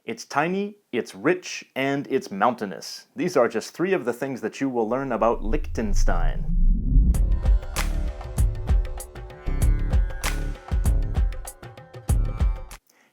It's tiny, it's rich, and it's mountainous. These are just three of the things that you will learn about Liechtenstein.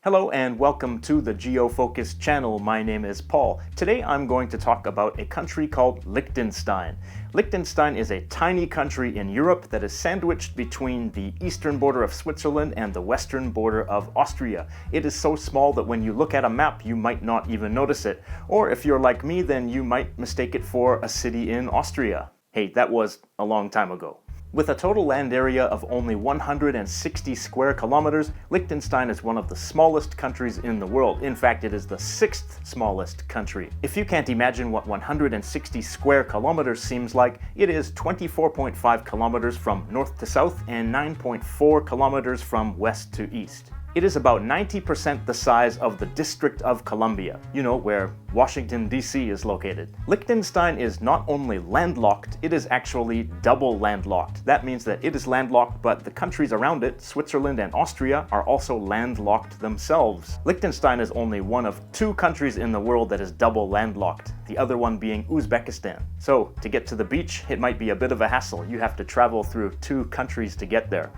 Hello and welcome to the GeoFocus channel. My name is Paul. Today I'm going to talk about a country called Liechtenstein. Liechtenstein is a tiny country in Europe that is sandwiched between the eastern border of Switzerland and the western border of Austria. It is so small that when you look at a map you might not even notice it. Or if you're like me, then you might mistake it for a city in Austria. Hey, that was a long time ago. With a total land area of only 160 square kilometers, Liechtenstein is one of the smallest countries in the world. In fact, it is the sixth smallest country. If you can't imagine what 160 square kilometers seems like, it is 24.5 kilometers from north to south and 9.4 kilometers from west to east. It is about 90% the size of the District of Columbia, you know, where Washington, D.C. is located. Liechtenstein is not only landlocked, it is actually double landlocked. That means that it is landlocked, but the countries around it, Switzerland and Austria, are also landlocked themselves. Liechtenstein is only one of two countries in the world that is double landlocked, the other one being Uzbekistan. So, to get to the beach, it might be a bit of a hassle. You have to travel through two countries to get there.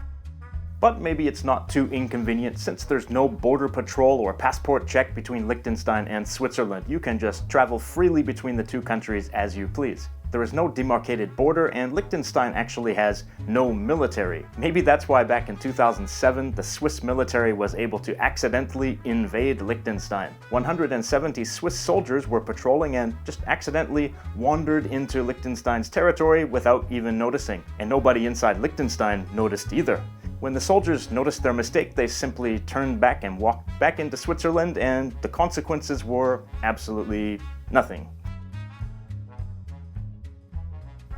But maybe it's not too inconvenient since there's no border patrol or passport check between Liechtenstein and Switzerland. You can just travel freely between the two countries as you please. There is no demarcated border, and Liechtenstein actually has no military. Maybe that's why back in 2007 the Swiss military was able to accidentally invade Liechtenstein. 170 Swiss soldiers were patrolling and just accidentally wandered into Liechtenstein's territory without even noticing. And nobody inside Liechtenstein noticed either. When the soldiers noticed their mistake, they simply turned back and walked back into Switzerland, and the consequences were absolutely nothing.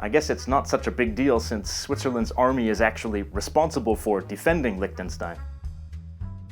I guess it's not such a big deal since Switzerland's army is actually responsible for defending Liechtenstein.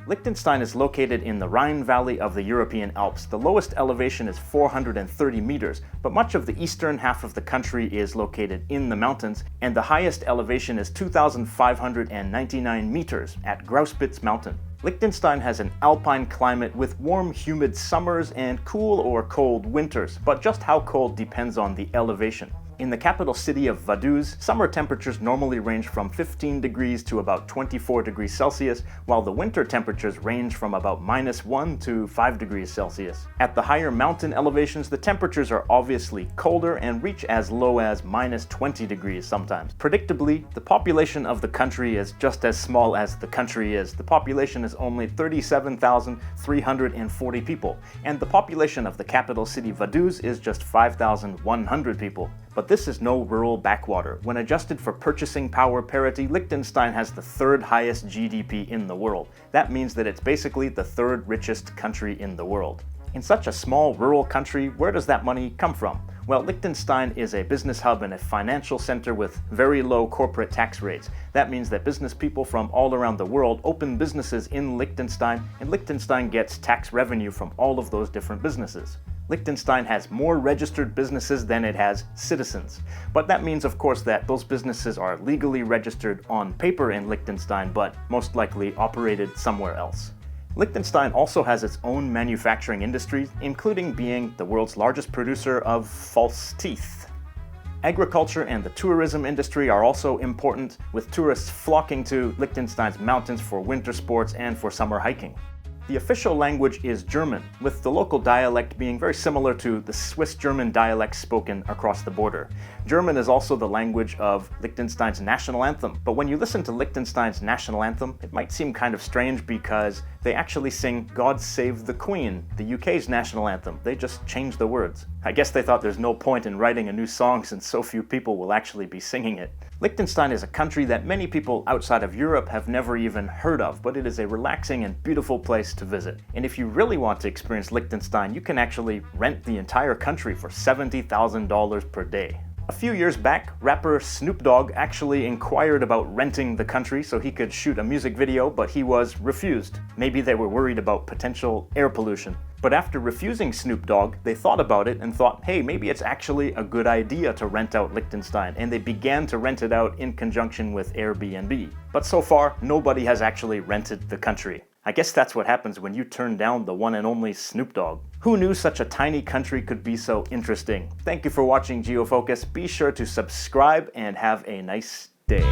Liechtenstein is located in the Rhine Valley of the European Alps. The lowest elevation is 430 meters, but much of the eastern half of the country is located in the mountains, and the highest elevation is 2,599 meters at Grauspitz Mountain. Liechtenstein has an alpine climate with warm, humid summers and cool or cold winters, but just how cold depends on the elevation. In the capital city of Vaduz, summer temperatures normally range from 15 degrees to about 24 degrees Celsius, while the winter temperatures range from about -1 to 5 degrees Celsius. At the higher mountain elevations, the temperatures are obviously colder and reach as low as -20 degrees sometimes. Predictably, the population of the country is just as small as the country is. The population is only 37,340 people, and the population of the capital city Vaduz is just 5,100 people. But this is no rural backwater. When adjusted for purchasing power parity, Liechtenstein has the third highest GDP in the world. That means that it's basically the third richest country in the world. In such a small rural country, where does that money come from? Well, Liechtenstein is a business hub and a financial center with very low corporate tax rates. That means that business people from all around the world open businesses in Liechtenstein, and Liechtenstein gets tax revenue from all of those different businesses. Liechtenstein has more registered businesses than it has citizens. But that means, of course, that those businesses are legally registered on paper in Liechtenstein, but most likely operated somewhere else. Liechtenstein also has its own manufacturing industry, including being the world's largest producer of false teeth. Agriculture and the tourism industry are also important, with tourists flocking to Liechtenstein's mountains for winter sports and for summer hiking. The official language is German, with the local dialect being very similar to the Swiss-German dialects spoken across the border. German is also the language of Liechtenstein's national anthem, but when you listen to Liechtenstein's national anthem, it might seem kind of strange because they actually sing God Save the Queen, the UK's national anthem. They just changed the words. I guess they thought there's no point in writing a new song since so few people will actually be singing it. Liechtenstein is a country that many people outside of Europe have never even heard of, but it is a relaxing and beautiful place to visit. And if you really want to experience Liechtenstein, you can actually rent the entire country for $70,000 per day. A few years back, rapper Snoop Dogg actually inquired about renting the country so he could shoot a music video, but he was refused. Maybe they were worried about potential air pollution. But after refusing Snoop Dogg, they thought about it and thought, hey, maybe it's actually a good idea to rent out Liechtenstein, and they began to rent it out in conjunction with Airbnb. But so far, nobody has actually rented the country. I guess that's what happens when you turn down the one and only Snoop Dogg. Who knew such a tiny country could be so interesting? Thank you for watching GeoFocus. Be sure to subscribe and have a nice day.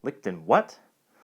Lichten what?